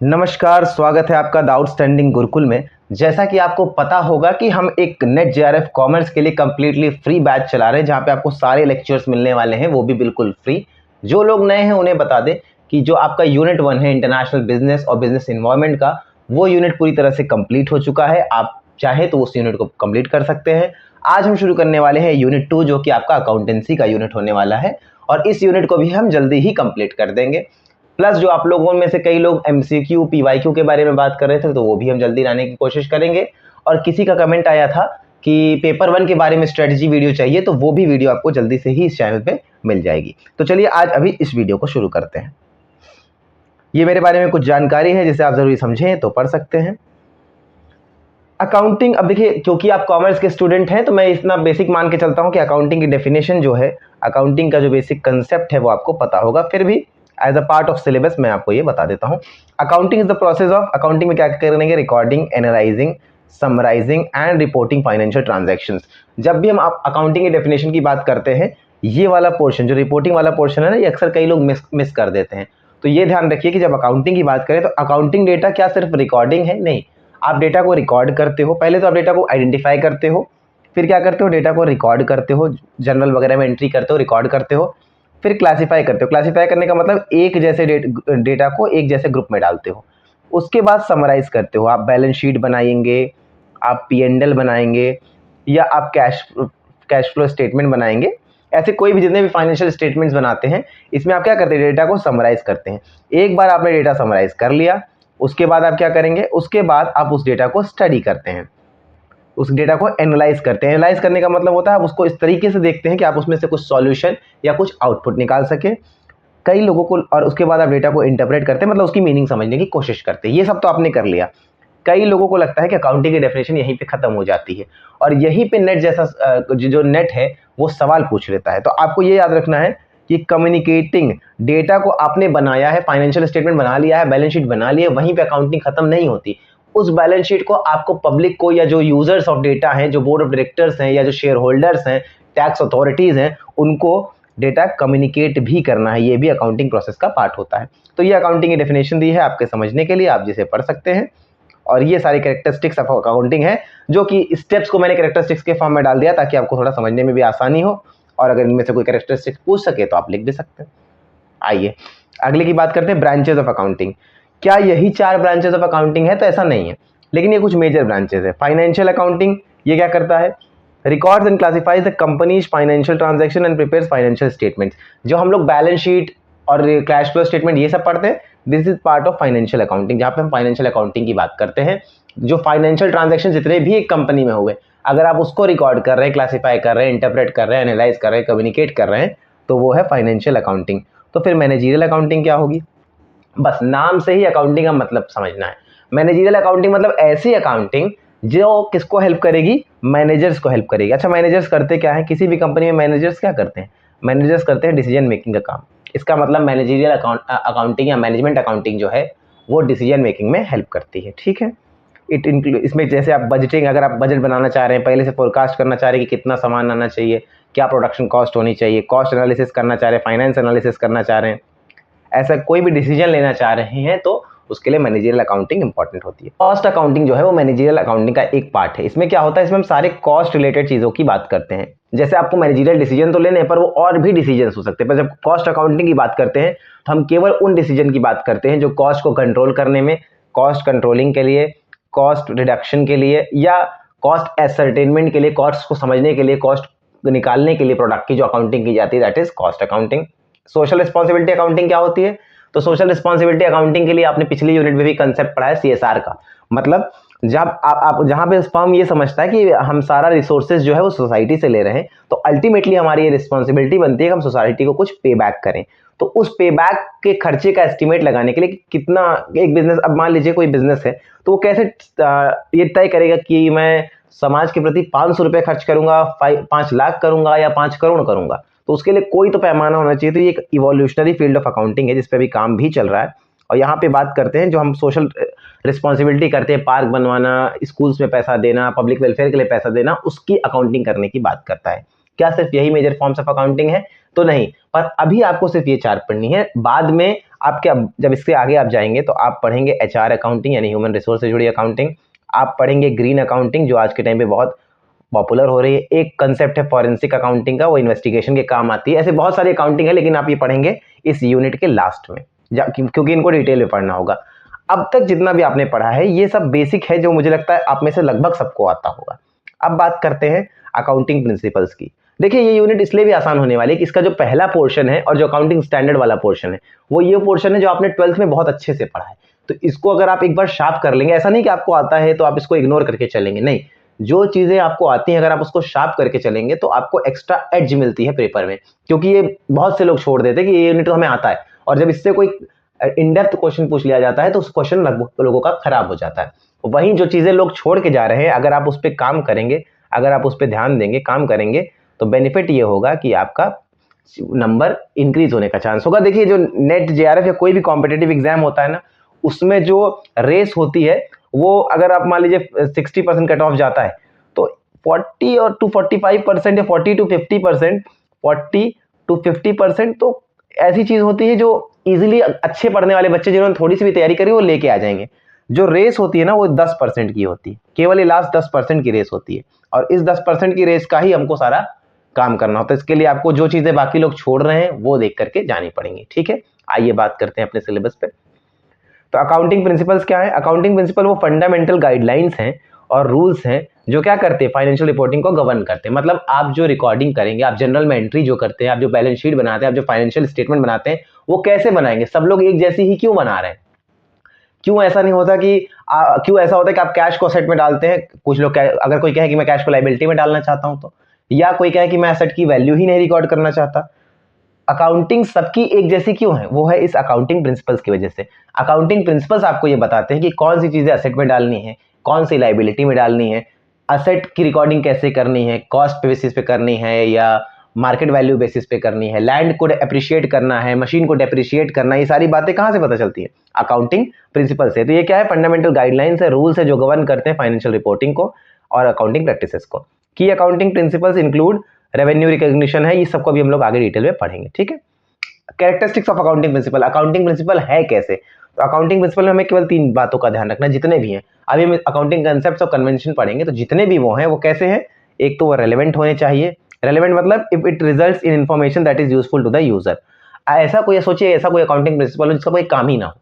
नमस्कार, स्वागत है आपका द आउटस्टैंडिंग गुरुकुल में। जैसा कि आपको पता होगा कि हम एक नेट जेआरएफ कॉमर्स के लिए कंप्लीटली फ्री बैच चला रहे हैं, जहां पे आपको सारे लेक्चर्स मिलने वाले हैं, वो भी बिल्कुल फ्री। जो लोग नए हैं उन्हें बता दें कि जो आपका यूनिट 1 है इंटरनेशनल बिजनेस और बिजनेस इन्वायरमेंट का, वो यूनिट पूरी तरह से कंप्लीट हो चुका है। आप चाहे तो उस यूनिट को कंप्लीट कर सकते हैं। आज हम शुरू करने वाले हैं यूनिट 2, जो कि आपका अकाउंटेंसी का यूनिट होने वाला है, और इस यूनिट को भी हम जल्दी ही कंप्लीट कर देंगे। प्लस जो आप लोगों में से कई लोग एमसीक्यू पीवाईक्यू के बारे में बात कर रहे थे, तो वो भी हम जल्दी लाने की कोशिश करेंगे। और किसी का कमेंट आया था कि पेपर 1 के बारे में स्ट्रेटजी वीडियो चाहिए, तो वो भी वीडियो आपको जल्दी से ही इस चैनल पे मिल जाएगी। तो चलिए आज अभी इस वीडियो को शुरू करते हैं। ये मेरे बारे में कुछ जानकारी है जिसे आप जरूरी समझें तो पढ़ सकते हैं। अकाउंटिंग, अब देखिए, क्योंकि आप कॉमर्स के स्टूडेंट हैं तो मैं इतना बेसिक मान के चलता हूं कि अकाउंटिंग की डेफिनेशन जो है, अकाउंटिंग का जो बेसिक कंसेप्ट है वो आपको पता होगा। फिर भी as a part of syllabus मैं आपको ये बता देता हूं। Accounting is the process of, accounting में क्या करेंगे, recording, analysing, summarising and reporting financial transactions. जब भी हम अकाउंटिंग की डेफिनेशन की बात करते हैं, ये वाला पोर्शन जो रिपोर्टिंग वाला पोर्शन है ना, ये अक्सर कई लोग मिस कर देते हैं। तो ये ध्यान रखिए कि जब अकाउंटिंग की बात करें तो अकाउंटिंग डेटा क्या सिर्फ रिकॉर्डिंग है? नहीं, आप डेटा को रिकॉर्ड करते हो। पहले तो आप डेटा को आइडेंटिफाई करते हो, फिर क्या करते हो, डेटा को रिकॉर्ड करते हो, जर्नल वगैरह में एंट्री करते हो, रिकॉर्ड करते हो, फिर क्लासिफाई करते हो। क्लासिफाई करने का मतलब एक जैसे डेटा को एक जैसे ग्रुप में डालते हो। उसके बाद समराइज करते हो, आप बैलेंस शीट बनाएंगे, आप पी&एल बनाएंगे, या आप कैश फ्लो स्टेटमेंट बनाएंगे। ऐसे कोई भी जितने भी फाइनेंशियल स्टेटमेंट्स बनाते हैं, इसमें आप क्या करते हैं, डेटा को समराइज करते हैं। एक बार आपने डेटा समराइज कर लिया, उसके बाद आप क्या करेंगे, उसके बाद आप उस डेटा को स्टडी करते हैं, उस डेटा को एनालाइज करते हैं। एनालाइज करने का मतलब होता है आप उसको इस तरीके से देखते हैं कि आप उसमें से कुछ सॉल्यूशन या कुछ आउटपुट निकाल सके कई लोगों को, और उसके बाद आप डेटा को इंटरप्रेट करते हैं, मतलब उसकी मीनिंग समझने की कोशिश करते हैं। ये सब तो आपने कर लिया। कई लोगों को लगता है कि अकाउंटिंग की डेफिनेशन यहीं पे खत्म हो जाती है, और यहीं पे नेट जैसा जो नेट है वो सवाल पूछ लेता है। तो आपको ये याद रखना है कि कम्युनिकेटिंग डेटा को आपने बनाया है, फाइनेंशियल स्टेटमेंट बना लिया है, बैलेंस शीट बना ली है, वहीं पे अकाउंटिंग खत्म नहीं होती। उस बैलेंस शीट को आपको पब्लिक को, या जो यूजर्स ऑफ डेटा हैं, जो बोर्ड ऑफ डायरेक्टर्स हैं, या जो शेयर होल्डर्स हैं, टैक्स अथॉरिटीज हैं, उनको डेटा कम्युनिकेट भी करना है। ये भी अकाउंटिंग प्रोसेस का पार्ट होता है। तो ये अकाउंटिंग की डेफिनेशन दी है आपके समझने के लिए, आप जिसे पढ़ सकते हैं। और ये सारी कैरेक्टरिस्टिक्स ऑफ अकाउंटिंग है, जो कि स्टेप्स को मैंने कैरेक्टरिस्टिक्स के फॉर्म में डाल दिया ताकि आपको थोड़ा समझने में भी आसानी हो, और अगर इनमें से कोई कैरेक्टरिस्टिक्स पूछ सके तो आप लिख भी सकते हैं। आइए अगले की बात करते हैं, ब्रांचेज ऑफ अकाउंटिंग। क्या यही 4 ब्रांचेज ऑफ अकाउंटिंग है? तो ऐसा नहीं है, लेकिन ये कुछ मेजर ब्रांचेज है। फाइनेंशियल अकाउंटिंग, ये क्या करता है, records and classifies the companies financial transaction and prepares financial statements. जो हम लोग बैलेंस शीट और कैश फ्लो स्टेटमेंट ये सब पढ़ते हैं, this is part of financial accounting, जहां पे हम फाइनेंशियल अकाउंटिंग की बात करते हैं। जो फाइनेंशियल ट्रांजैक्शन जितने भी एक कंपनी में हुए, अगर आप उसको रिकॉर्ड कर रहे हैं, क्लासिफाई कर रहे हैं, इंटरप्रेट कर रहे हैं, एनालाइज कर रहे हैं, कम्युनिकेट कर रहे हैं, तो वो है फाइनेंशियल अकाउंटिंग। तो फिर मैनेजरियल अकाउंटिंग क्या होगी? बस नाम से ही अकाउंटिंग का मतलब समझना है। मैनेजरियल अकाउंटिंग मतलब ऐसी अकाउंटिंग जो किसको हेल्प करेगी, मैनेजर्स को हेल्प करेगी। अच्छा, मैनेजर्स करते क्या है, किसी भी कंपनी में मैनेजर्स क्या करते हैं, मैनेजर्स करते हैं डिसीजन मेकिंग का काम। इसका मतलब मैनेजरियल अकाउंटिंग या मैनेजमेंट अकाउंटिंग जो है वो डिसीजन मेकिंग में हेल्प करती है। ठीक है, इसमें जैसे आप बजटिंग, अगर आप बजट बनाना चाह रहे हैं, पहले से फोरकास्ट करना चाह रहे हैं कि कितना सामान आना चाहिए, क्या प्रोडक्शन कॉस्ट होनी चाहिए, कॉस्ट एनालिसिस करना चाह रहे हैं, फाइनेंस एनालिसिस करना चाह रहे हैं, ऐसा कोई भी डिसीजन लेना चाह रहे हैं, तो उसके लिए मैनेजरियल अकाउंटिंग इंपॉर्टेंट होती है। कॉस्ट अकाउंटिंग जो है वो मैनेजरियल अकाउंटिंग का एक पार्ट है। इसमें क्या होता है, इसमें हम सारे कॉस्ट रिलेटेड चीजों की बात करते हैं। जैसे आपको मैनेजरियल डिसीजन तो लेने हैं, पर वो और भी डिसीजन हो सकते हैं। पर जब कॉस्ट अकाउंटिंग की बात करते हैं तो हम केवल उन डिसीजन की बात करते हैं जो कॉस्ट को कंट्रोल करने में, कॉस्ट कंट्रोलिंग के लिए, कॉस्ट रिडक्शन के लिए, या कॉस्ट एसर्टेनमेंट के लिए, कॉस्ट को समझने के लिए, कॉस्ट निकालने के लिए प्रोडक्ट की जो अकाउंटिंग की जाती है, that is cost accounting. Social responsibility accounting क्या होती है? तो सोशल रिस्पॉन्सिबिलिटी अकाउंटिंग के लिए आपने पिछली यूनिट में भी कंसेप्ट पढ़ा है, सीएसआर का। मतलब जब आप जहां पे फर्म ये समझता है कि हम सारा रिसोर्सेज जो है वो सोसाइटी से ले रहे हैं, तो अल्टीमेटली हमारी ये रिस्पॉन्सिबिलिटी बनती है कि हम सोसाइटी को कुछ पे बैक करें। तो उस पे बैक के खर्चे का एस्टिमेट लगाने के लिए कितना एक बिजनेस, अब मान लीजिए कोई बिजनेस है, तो वो कैसे ये तय करेगा कि मैं समाज के प्रति 500 रुपये खर्च करूंगा, 5 लाख करूंगा, या 5 करोड़ करूंगा? तो उसके लिए कोई तो पैमाना होना चाहिए। तो ये एक इवोल्यूशनरी फील्ड ऑफ अकाउंटिंग है, जिसपे भी काम भी चल रहा है। और यहाँ पे बात करते हैं जो हम सोशल रिस्पॉन्सिबिलिटी करते हैं, पार्क बनवाना, स्कूल्स में पैसा देना, पब्लिक वेलफेयर के लिए पैसा देना, उसकी अकाउंटिंग करने की बात करता है। क्या सिर्फ यही मेजर फॉर्म्स ऑफ अकाउंटिंग है? तो नहीं, पर अभी आपको सिर्फ ये 4 पढ़नी है। बाद में आपके अब जब इससे आगे आप जाएंगे तो आप पढ़ेंगे HR अकाउंटिंग यानी ह्यूमन रिसोर्स से जुड़ी अकाउंटिंग, आप पढ़ेंगे ग्रीन अकाउंटिंग जो आज के टाइम पे बहुत पॉपुलर हो रही है, एक कंसेप्ट है फॉरेंसिक अकाउंटिंग का, वो इन्वेस्टिगेशन के काम आती है। ऐसे बहुत सारी अकाउंटिंग है, लेकिन आप ये पढ़ेंगे इस यूनिट के लास्ट में क्योंकि इनको डिटेल में पढ़ना होगा। अब तक जितना भी आपने पढ़ा है ये सब बेसिक है जो मुझे लगता है आप में से लगभग सबको आता होगा। अब बात करते हैं अकाउंटिंग प्रिंसिपल्स की। देखिए ये यूनिट इसलिए भी आसान होने वाली है कि इसका जो पहला पोर्शन है और जो अकाउंटिंग स्टैंडर्ड वाला पोर्शन है वो ये पोर्शन है जो आपने 12th में बहुत अच्छे से पढ़ा है। तो इसको अगर आप एक बार शार्प कर लेंगे, ऐसा नहीं कि आपको आता है तो आप इसको इग्नोर करके चलेंगे, नहीं, जो चीजें आपको आती हैं अगर आप उसको शार्प करके चलेंगे तो आपको एक्स्ट्रा एज मिलती है पेपर में। क्योंकि ये बहुत से लोग छोड़ देते हैं कि ये यूनिट तो हमें आता है, और जब इससे कोई इन डेप्थ क्वेश्चन पूछ लिया जाता है तो उस क्वेश्चन लगभग लोगों का खराब हो जाता है। वहीं जो चीजें लोग छोड़ के जा रहे हैं, अगर आप उस पर काम करेंगे, अगर आप उस पर ध्यान देंगे, काम करेंगे, तो बेनिफिट ये होगा कि आपका नंबर इंक्रीज होने का चांस होगा। देखिए जो नेट JRF या कोई भी कॉम्पिटेटिव एग्जाम होता है ना, उसमें जो रेस होती है वो अगर आप मान लीजिए 60% कट ऑफ जाता है तो 40 और टू 45% या 40 to 50%, 40 to 50% तो ऐसी चीज होती है जो इजीली अच्छे पढ़ने वाले बच्चे जिन्होंने थोड़ी सी भी तैयारी करी वो लेके आ जाएंगे। जो रेस होती है ना वो 10% की होती है, केवल ये लास्ट 10% की रेस होती है, और इस 10% की रेस का ही हमको सारा काम करना होता है। इसके लिए आपको जो चीजें बाकी लोग छोड़ रहे हैं वो देख करके जानी पड़ेंगी। ठीक है, आइए बात करते हैं अपने सिलेबस पे। तो अकाउंटिंग प्रिंसिपल्स क्या है? अकाउंटिंग प्रिंसिपल वो फंडामेंटल गाइडलाइंस हैं और रूल्स हैं जो क्या करते हैं, फाइनेंशियल रिपोर्टिंग को गवर्न करते हैं। मतलब आप जो रिकॉर्डिंग करेंगे, आप जनरल में एंट्री जो करते हैं, आप जो बैलेंस शीट बनाते हैं, आप जो फाइनेंशियल स्टेटमेंट बनाते हैं, वो कैसे बनाएंगे? सब लोग एक जैसी ही क्यों बना रहे हैं? क्यों ऐसा नहीं होता कि क्यों ऐसा होता है कि आप कैश को असेट में डालते हैं, कुछ लोग अगर कोई कहे कि मैं कैश को लायबिलिटी में डालना चाहता हूं तो, या कोई कहे कि मैं एसेट की वैल्यू ही नहीं रिकॉर्ड करना चाहता। अकाउंटिंग सबकी एक जैसी क्यों है? वो है इस अकाउंटिंग प्रिंसिपल्स की वजह से। अकाउंटिंग प्रिंसिपल्स आपको ये बताते हैं कि कौन सी चीजें एसेट में डालनी है, कौन सी लायबिलिटी में डालनी है, असेट की रिकॉर्डिंग कैसे करनी है, कॉस्ट बेसिस पे करनी है या मार्केट वैल्यू बेसिस पे करनी है, लैंड को अप्रिशिएट करना है, मशीन को डेप्रिशिएट करना है। ये सारी बातें कहां से पता चलती है? अकाउंटिंग प्रिंसिपल से। तो ये क्या है? फंडामेंटल गाइडलाइंस है, रूल्स है जो गवर्न करते हैं फाइनेंशियल रिपोर्टिंग को और अकाउंटिंग प्रैक्टिसेस को। की accounting principles include revenue recognition है, ये सबको भी हम लोग आगे डिटेल में पढ़ेंगे। ठीक है, characteristics of accounting principle. Accounting principle है कैसे? तो अकाउंटिंग प्रिंसिपल में हमें केवल 3 बातों का ध्यान रखना है, जितने भी हैं। अभी हम अकाउंटिंग कंसेप्ट्स और कन्वेंशन पढ़ेंगे, तो जितने भी वो हैं वो कैसे हैं? एक तो वो रेलेवेंट होने चाहिए। रेलेवेंट मतलब if it results in information that is useful to the user. ऐसा कोई सोचिए, ऐसा कोई अकाउंटिंग प्रिंसिपल हो जिसका कोई काम ही ना हो,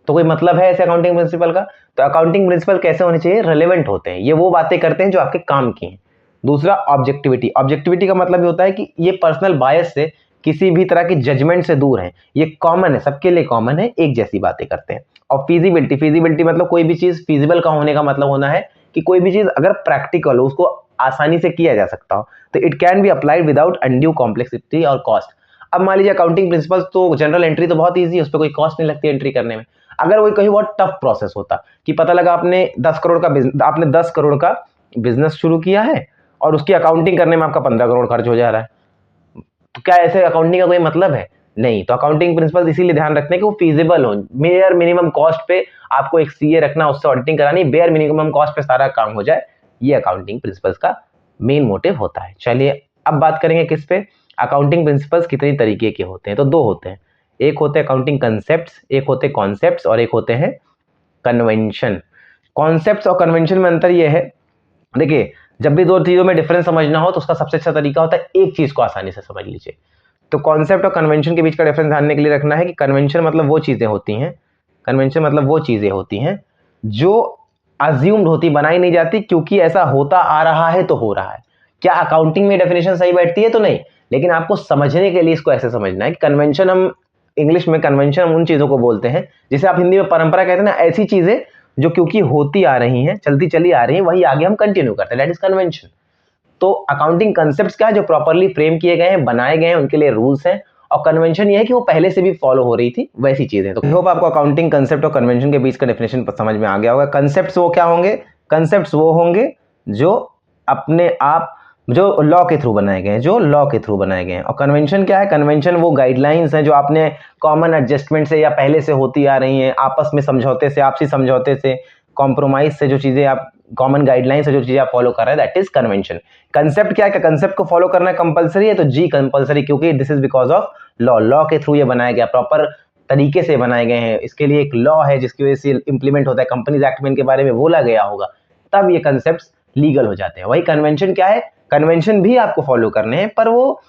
तो कोई मतलब है ऐसे अकाउंटिंग प्रिंसिपल का? तो अकाउंटिंग प्रिंसिपल कैसे होने चाहिए? रेलेवेंट होते हैं, ये वो बातें करते हैं जो आपके काम की हैं। दूसरा ऑब्जेक्टिविटी। ऑब्जेक्टिविटी का मतलब ये होता है कि ये पर्सनल बायस से, किसी भी तरह की जजमेंट से दूर है, ये कॉमन है, सबके लिए कॉमन है, एक जैसी बातें करते हैं। और फीजिबिलिटी। फीजिबिलिटी मतलब कोई भी चीज फीजिबल का होने का मतलब होना है कि कोई भी चीज अगर प्रैक्टिकल हो, उसको आसानी से किया जा सकता हो, तो it can be applied without undue complexity और कॉस्ट। अब मान लीजिए अकाउंटिंग प्रिंसिपल्स तो जनरल एंट्री तो बहुत ईजी है, उस पर कोई कॉस्ट नहीं लगती एंट्री करने में। अगर वही कहीं बहुत टफ प्रोसेस होता कि पता लगा आपने 10 करोड़ का बिजनेस शुरू किया है और उसकी अकाउंटिंग करने में आपका 15 करोड़ खर्च हो जा रहा है, तो क्या ऐसे अकाउंटिंग का कोई मतलब है? नहीं। तो अकाउंटिंग प्रिंसिपल्स इसीलिए ध्यान रखते हैं कि वो फीजिबल हो। बेयर मिनिमम कॉस्ट पे आपको एक सीए रखना, उससे ऑडिटिंग करानी, बेयर मिनिमम कॉस्ट पे सारा काम हो जाए, ये अकाउंटिंग प्रिंसिपल्स का मेन मोटिव होता है। चलिए अब बात करेंगे किस पे? अकाउंटिंग प्रिंसिपल्स कितनी तरीके के होते हैं? तो 2 होते हैं, एक होते हैं अकाउंटिंग कंसेप्ट्स, एक होते हैं कॉन्सेप्ट्स और एक होते हैं कन्वेंशन। कॉन्सेप्ट्स और कन्वेंशन में अंतर यह है, देखिए जब भी 2 चीजों में डिफरेंस समझना हो तो उसका सबसे अच्छा तरीका होता है एक चीज को आसानी से समझ लीजिए। तो कॉन्सेप्ट और कन्वेंशन के बीच का डिफरेंस जानने के लिए रखना है कि कन्वेंशन मतलब वो चीजें होती हैं, कन्वेंशन मतलब वो चीजें होती हैं जो अज्यूम्ड होती, बनाई नहीं जाती, क्योंकि ऐसा होता आ रहा है तो हो रहा है। क्या अकाउंटिंग में डेफिनेशन सही बैठती है? तो नहीं, लेकिन आपको समझने के लिए इसको ऐसे समझना है कि कन्वेंशन, हम इंग्लिश में कन्वेंशन हम उन चीजों को बोलते हैं जिसे आप हिंदी में परंपरा कहते हैं ना, ऐसी चीजें जो क्योंकि होती आ रही हैं, चलती चली आ रही हैं, वही आगे हम कंटिन्यू करते हैं, दैट इज कन्वेंशन। तो अकाउंटिंग कंसेप्ट्स क्या है? जो प्रॉपर्ली फ्रेम किए गए हैं, बनाए गए हैं, उनके लिए रूल्स हैं। और कन्वेंशन ये है कि वो पहले से भी फॉलो हो रही थी, वैसी चीजें। तो आई होप आपको अकाउंटिंग कंसेप्ट और कन्वेंशन के बीच का डेफिनेशन समझ में आ गया होगा। कंसेप्ट्स वो क्या होंगे? कंसेप्ट्स वो होंगे जो अपने आप, जो लॉ के थ्रू बनाए गए हैं, जो लॉ के थ्रू बनाए गए हैं। और कन्वेंशन क्या है? कन्वेंशन वो गाइडलाइंस हैं जो आपने कॉमन एडजस्टमेंट से या पहले से होती आ रही हैं, आपस में समझौते से, आपसी समझौते से, कॉम्प्रोमाइज से, जो चीजें आप कॉमन गाइडलाइंस है, जो चीजें आप फॉलो कर रहे हैं, दैट इज कन्वेंशन। कंसेप्ट क्या है? कंसेप्ट को फॉलो करना कंपलसरी है, तो जी कंपलसरी, क्योंकि this is because of law. Law के थ्रू ये बनाया गया, प्रॉपर तरीके से बनाए गए हैं, इसके लिए एक लॉ है जिसकी वजह से इम्प्लीमेंट होता है, कंपनीज एक्ट में इनके बारे में बोला गया होगा, तब ये कंसेप्ट लीगल हो जाते हैं। वही कन्वेंशन क्या है, कन्वेंशन भी आपको फॉलो करने हैं, पर वो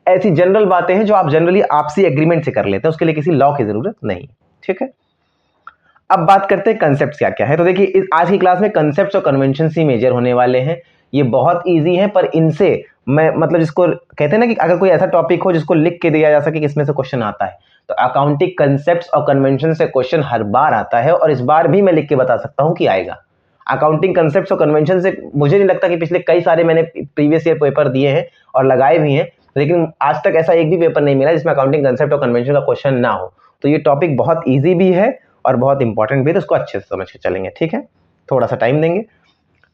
ऐसी जनरल बातें हैं जो आप जनरली आपसी एग्रीमेंट से कर लेते हैं, उसके लिए किसी लॉ की जरूरत नहीं। ठीक है, अब बात करते हैं कंसेप्ट क्या क्या है। तो देखिए इस आज की क्लास में कंसेप्ट और कन्वेंशन ही मेजर होने वाले हैं। ये बहुत इजी है, पर इनसे मैं मतलब जिसको कहते हैं ना कि अगर कोई ऐसा टॉपिक हो जिसको लिख के दिया जा सके कि इसमें से क्वेश्चन आता है, तो अकाउंटिंग कंसेप्ट और कन्वेंशन से क्वेश्चन हर बार आता है, और इस बार भी मैं लिख के बता सकता हूं कि आएगा। अकाउंटिंग कंसेप्ट और कन्वेंशन से मुझे नहीं लगता कि पिछले कई सारे मैंने प्रीवियस ईयर पेपर दिए हैं और लगाए भी हैं, लेकिन आज तक ऐसा एक भी पेपर नहीं मिला जिसमें अकाउंटिंग कंसेप्ट और कन्वेंशन का क्वेश्चन ना हो। तो ये टॉपिक बहुत ईजी भी है और बहुत इंपॉर्टेंट भी है, तो उसको अच्छे से समझ के चलेंगे। ठीक है, थोड़ा सा टाइम देंगे।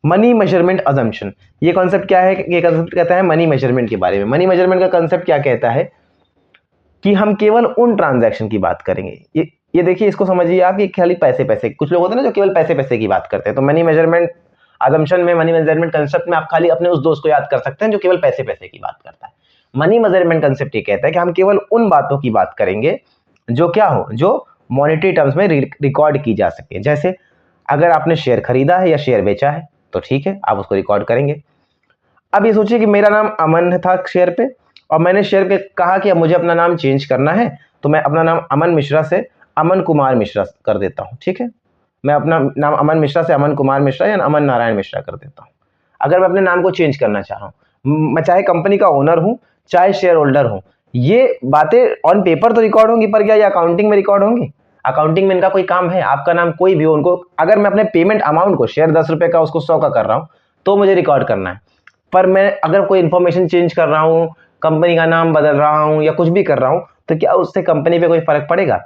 मनी मेजरमेंट अजम्पशन, ये कॉन्सेप्ट क्या है? ये कॉन्सेप्ट कहता है मनी मेजरमेंट के बारे में। मनी मेजरमेंट का कॉन्सेप्ट क्या कहता है कि हम केवल उन ट्रांजैक्शन की बात करेंगे। ये देखिए, इसको समझिए आप, ये खाली पैसे पैसे, कुछ लोग होते हैं ना जो केवल पैसे पैसे की बात करते हैं, तो मनी मेजरमेंट अजम्पशन में, मनी मेजरमेंट कंसेप्ट में आप खाली अपने उस दोस्त को याद कर सकते हैं जो केवल पैसे पैसे की बात करता है। मनी मेजरमेंट कंसेप्ट ये कहता है कि हम केवल उन बातों की बात करेंगे जो क्या हो, जो मॉनेटरी टर्म्स में रिकॉर्ड की जा सके। जैसे अगर आपने शेयर खरीदा है या शेयर बेचा है तो ठीक है, आप उसको रिकॉर्ड करेंगे। अब ये सोचिए कि मेरा नाम अमन था शेयर पे, और मैंने शेयर पे कहा कि अब मुझे अपना नाम चेंज करना है, तो मैं अपना नाम अमन मिश्रा से अमन कुमार मिश्रा कर देता हूँ। ठीक है, मैं अपना नाम अमन मिश्रा से अमन कुमार मिश्रा या अमन नारायण मिश्रा कर देता हूँ। अगर मैं अपने नाम को चेंज करना चाह रहा हूँ, मैं चाहे कंपनी का ओनर हूँ चाहे शेयर होल्डर हूँ, ये बातें ऑन पेपर तो रिकॉर्ड होंगी, पर क्या ये अकाउंटिंग में रिकॉर्ड होंगी? अकाउंटिंग में इनका कोई काम है? आपका नाम कोई भी हो, उनको अगर मैं अपने पेमेंट अमाउंट को शेयर 10 रुपए का उसको 100 का कर रहा हूँ तो मुझे रिकॉर्ड करना है, पर मैं अगर कोई इंफॉर्मेशन चेंज कर रहा हूँ, कंपनी का नाम बदल रहा हूँ या कुछ भी कर रहा हूँ, तो क्या उससे कंपनी पे कोई फर्क पड़ेगा?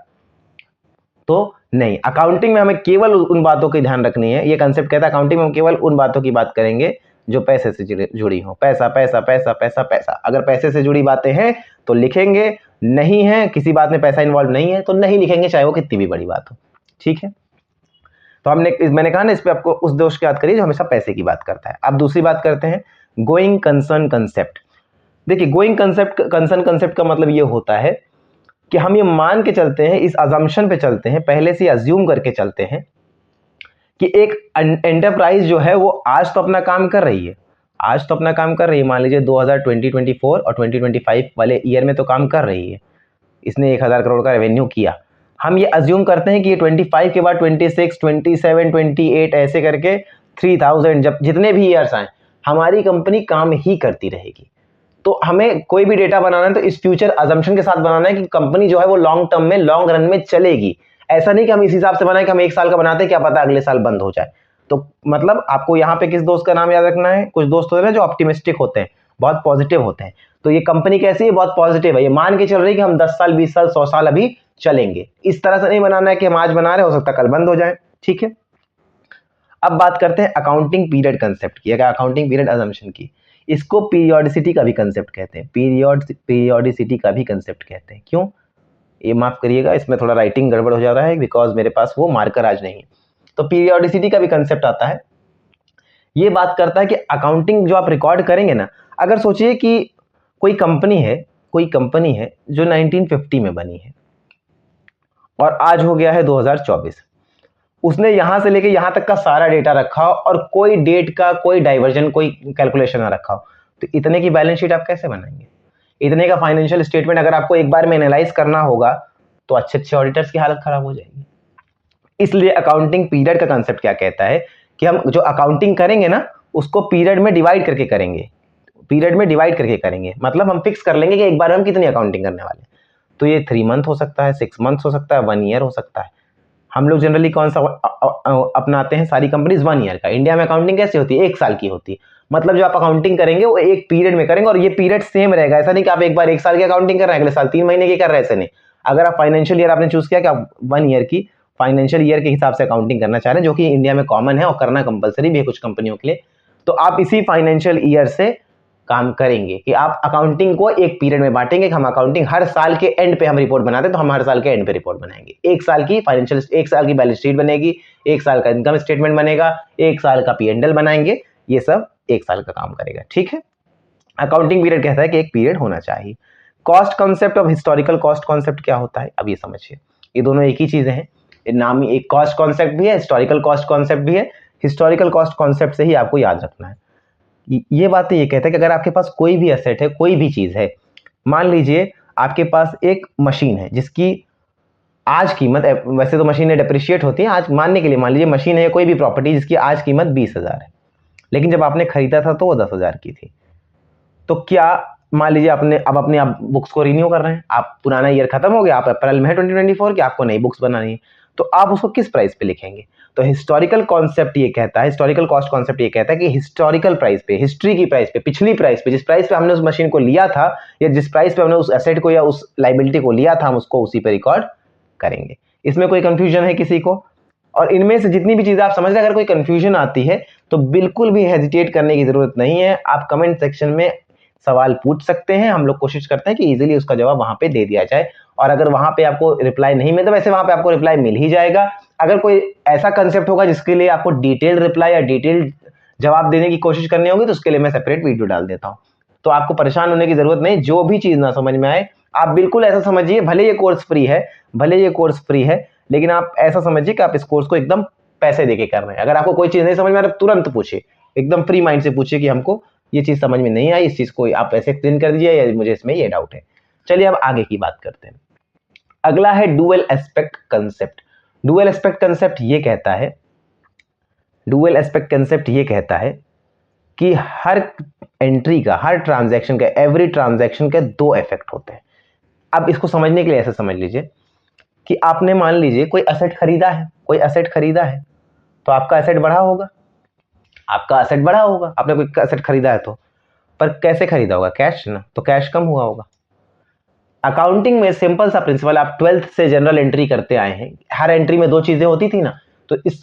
तो नहीं। अकाउंटिंग में हमें केवल उन बातों की ध्यान रखनी है। ये कंसेप्ट कहता है अकाउंटिंग में हम केवल उन बातों की बात करेंगे जो पैसे से जुड़ी हो। पैसा पैसा पैसा पैसा पैसा, अगर पैसे से जुड़ी बातें हैं तो लिखेंगे, नहीं है, किसी बात में पैसा इन्वॉल्व नहीं है तो नहीं लिखेंगे, चाहे वो कितनी भी बड़ी बात हो। ठीक है, तो मैंने कहा ना, इस पे आपको उस दोस्त की याद करिए जो हमेशा पैसे की बात करता है। अब दूसरी बात करते हैं, गोइंग कंसर्न कंसेप्ट। देखिए, गोइंग कंसर्न कंसेप्ट का मतलब ये होता है कि हम ये मान के चलते हैं, इस अजम्पशन पे चलते हैं, पहले से अज्यूम करके चलते हैं कि एक एंटरप्राइज जो है वो आज तो अपना काम कर रही है, आज तो अपना काम कर रही है, मान लीजिए 2024 और 2025 वाले ईयर में तो काम कर रही है, इसने 1000 करोड़ का रेवेन्यू किया। हम ये अज्यूम करते हैं कि ये 25 के बाद 26, 27, 28 ऐसे करके 3000, जब जितने भी ईयर्स आए हमारी कंपनी काम ही करती रहेगी। तो हमें कोई भी डेटा बनाना है तो इस फ्यूचर अजम्पशन के साथ बनाना है कि कंपनी जो है वो लॉन्ग टर्म में, लॉन्ग रन में चलेगी। ऐसा नहीं कि हम इस हिसाब से बनाए कि हम 1 साल का बनाते हैं, क्या पता अगले साल बंद हो जाए। तो मतलब आपको यहाँ पे किस दोस्त का नाम याद रखना है? कुछ दोस्त होते हैं जो ऑप्टिमिस्टिक होते हैं, बहुत पॉजिटिव होते हैं। तो ये कंपनी कैसी है? बहुत पॉजिटिव है, ये मान के चल रही है कि हम 10 साल 20 साल 100 साल अभी चलेंगे। इस तरह से नहीं बनाना है कि हम आज बना रहे, हो सकता है कल बंद हो जाए। ठीक है, अब बात करते हैं अकाउंटिंग पीरियड कंसेप्ट की, या अकाउंटिंग पीरियड अजम्पशन की। इसको पीरियोडिसिटी का भी कंसेप्ट कहते हैं, पीरियोडिसिटी का भी कंसेप्ट कहते हैं। क्यों? ये माफ करिएगा, इसमें थोड़ा राइटिंग गड़बड़ हो जा रहा है बिकॉज मेरे पास वो मार्कर आज नहीं है। तो पीरियोडिसिटी का भी कंसेप्ट आता है। ये बात करता है कि अकाउंटिंग जो आप रिकॉर्ड करेंगे ना, अगर सोचिए कि कोई कंपनी है जो 1950 में बनी है और आज हो गया है 2024, उसने यहां से लेके यहां तक का सारा डेटा रखा हो और कोई डेट का कोई डाइवर्जन, कोई कैलकुलेशन ना रखा हो, तो इतने की बैलेंस शीट आप कैसे बनाएंगे? इतने का फाइनेंशियल स्टेटमेंट अगर आपको एक बार में एनालाइज करना होगा तो अच्छे अच्छे ऑडिटर्स की हालत खराब हो जाएगी। इसलिए अकाउंटिंग पीरियड का कंसेप्ट क्या कहता है कि हम जो अकाउंटिंग करेंगे ना उसको पीरियड में डिवाइड करके करेंगे, पीरियड में डिवाइड करके करेंगे। मतलब हम फिक्स कर लेंगे कि एक बार हम कितनी अकाउंटिंग करने वाले हैं। तो ये 3 मंथ हो सकता है, 6 मंथ हो सकता है, 1 ईयर हो सकता है। हम लोग जनरली कौन सा अपनाते हैं? सारी कंपनीज 1 ईयर का। इंडिया में अकाउंटिंग कैसी होती है? 1 साल की होती है। मतलब जो आप अकाउंटिंग करेंगे वो एक पीरियड में करेंगे और ये पीरियड सेम रहेगा। ऐसा नहीं कि आप एक बार 1 साल की अकाउंटिंग कर रहे हैं, अगले साल 3 महीने की कर रहे हैं, ऐसे नहीं। अगर आप फाइनेंशियल ईयर आपने चूज किया कि आप 1 ईयर की फाइनेंशियल ईयर के हिसाब से अकाउंटिंग करना चाह रहे हैं, जो कि इंडिया में कॉमन है और करना कंपलसरी भी है कुछ कंपनियों के लिए, तो आप इसी फाइनेंशियल ईयर से काम करेंगे कि आप अकाउंटिंग को एक पीरियड में बांटेंगे कि हम अकाउंटिंग हर साल के एंड पे हम रिपोर्ट बनाते हैं, तो हम हर साल के एंड पे रिपोर्ट बनाएंगे। 1 साल की फाइनेंशियल, 1 साल की बैलेंस शीट बनेगी, 1 साल का इनकम स्टेटमेंट बनेगा, 1 साल का P&L बनाएंगे, ये सब 1 साल का काम करेगा। ठीक है, अकाउंटिंग पीरियड कहता है कि एक पीरियड होना चाहिए। Cost concept of historical cost concept क्या होता है? अब ये समझिए। ये दोनों एक ही चीज़ें हैं। नाम एक कॉस्ट कॉन्सेप्ट भी है, हिस्टोरिकल कॉस्ट कॉन्सेप्ट भी है। हिस्टोरिकल कॉस्ट कॉन्सेप्ट से ही आपको याद रखना है। ये बातें ये कहते हैं कि अगर आपके पास कोई भी एसेट है, कोई भी चीज़ है, मान लीजिए आपके पास एक मशीन है जिसकी आज कीमत, वैसे तो मशीनें डिप्रिशिएट होती हैं, आज मानने के लिए मान लीजिए मशीन है कोई भी प्रॉपर्टी जिसकी आज कीमत 20,000 है, लेकिन जब आपने खरीदा था तो वो 10,000 की थी। तो क्या मान लीजिए आपने अब आप बुक्स को रिन्यू कर रहे हैं, आप पुराना ईयर खत्म हो गया, आप अप्रैल में है 2024 की, आपको नई बुक्स बनानी है, तो आप उसको किस प्राइस पे लिखेंगे? तो हिस्टोरिकल कॉन्सेप्ट ये कहता है, हिस्टोरिकल कॉस्ट कॉन्सेप्ट ये कहता है कि हिस्टोरिकल प्राइस पे, हिस्ट्री की प्राइस पे, पिछली प्राइस पे, जिस प्राइस पे हमने उस मशीन को लिया था या जिस प्राइस पे हमने उस एसेट को या उस लाइबिलिटी को लिया था, हम उसको उसी पे रिकॉर्ड करेंगे। इसमें कोई कंफ्यूजन है किसी को? और इनमें से जितनी भी चीजें आप समझ रहे हैं, अगर कोई कंफ्यूजन आती है तो बिल्कुल भी हेजिटेट करने की जरूरत नहीं है, आप कमेंट सेक्शन में सवाल पूछ सकते हैं। हम लोग कोशिश करते हैं कि इजीली उसका जवाब वहां पे दे दिया जाए, और अगर वहां पे आपको रिप्लाई नहीं मिलता, वैसे वहां पे आपको रिप्लाई मिल ही जाएगा। अगर कोई ऐसा कंसेप्ट होगा जिसके लिए आपको डिटेल्ड रिप्लाई या डिटेल्ड जवाब देने की कोशिश करनी होगी, तो उसके लिए मैं सेपरेट वीडियो डाल देता हूँ। तो आपको परेशान होने की जरूरत नहीं। जो भी चीज ना समझ में आए, आप बिल्कुल ऐसा समझिए, भले ये कोर्स फ्री है, लेकिन आप ऐसा समझिए कि आप इस कोर्स को एकदम पैसे देके कर रहे हैं। अगर आपको कोई चीज नहीं समझ में आ रहा, तुरंत पूछिए, एकदम फ्री माइंड से पूछिए कि हमको ये चीज समझ में नहीं आई, इस चीज को आप ऐसे एक्सप्लेन कर दीजिए, या मुझे इसमें ये डाउट है। चलिए अब आगे की बात करते हैं। अगला है dual aspect concept. Dual aspect concept ये कहता है, डुअल एस्पेक्ट कंसेप्ट ये कहता है कि हर एंट्री का, हर ट्रांजैक्शन का, एवरी ट्रांजैक्शन के दो इफेक्ट होते हैं। अब इसको समझने के लिए ऐसे समझ लीजिए कि आपने मान लीजिए कोई एसेट खरीदा है, तो आपका एसेट बढ़ा होगा, आपने कोई एसेट खरीदा है तो, पर कैसे खरीदा होगा? कैश ना, तो कैश कम हुआ होगा। अकाउंटिंग में सिंपल सा प्रिंसिपल, आप 12th से जनरल एंट्री करते आए हैं, हर एंट्री में दो चीजें होती थी ना, तो इस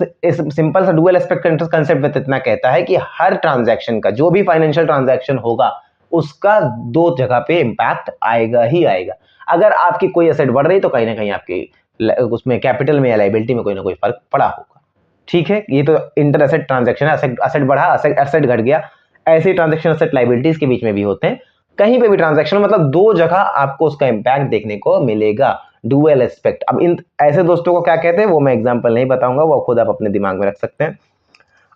सिंपल सा डुअल एस्पेक्ट कंसेप्ट में इतना कहता है कि हर ट्रांजैक्शन का, जो भी फाइनेंशियल ट्रांजैक्शन होगा, उसका दो जगह पे इंपैक्ट आएगा ही आएगा। अगर आपकी कोई एसेट बढ़ रही तो कहीं ना कहीं आपकी उसमें कैपिटल में या लायबिलिटी में कोई ना कोई फर्क पड़ा होगा। ठीक है, ये तो इंटर एसेट ट्रांजैक्शन है, एसेट बढ़ा, एसेट घट गया, ऐसे ट्रांजैक्शन एसेट लायबिलिटीज के बीच में भी होते हैं। कहीं पे भी ट्रांजैक्शन, मतलब दो जगह आपको उसका इंपैक्ट देखने को मिलेगा, डुअल एस्पेक्ट। अब इन ऐसे दोस्तों को क्या कहते हैं वो मैं एग्जांपल नहीं बताऊंगा, वो खुद आप अपने दिमाग में रख सकते हैं।